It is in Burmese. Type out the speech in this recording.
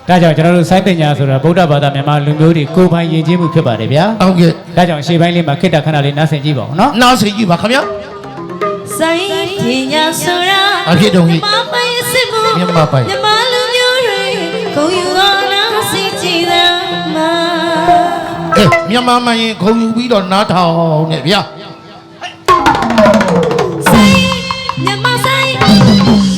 ဒါကြောင့်ကျွန်တော်တို့စိုင်းပညာဆိုတာဗုဒ္ဓဘာသာမြန်မာလူမျိုးတွေကိုယ်ပိုင်ယဉ်ကျေးမှုဖြစ်ပါတယ်ဗျာဟုတ်ကဲ့ဒါကြောင့်ရှေ့ပိုင်းလေးမှာခိတ္တခဏလေးနားဆင်ကြည့်ပါဦးနော်နားဆင်ကြည့်ပါခင်ဗျာစိုင်းပညာဆိုတာအဖြစ်တုံးကြီးမြန်မာပိုင်စစ်မှုမြန်မာပိုင်မြန်မာလူမျိုးတွေကိုယူတော်နာစီကြည်သာမှာမြန်မာမှန်ရင်ခုံယူပြီးတော့နားထောင်နေဗျာစိုင်းမြန်မာစိုင်း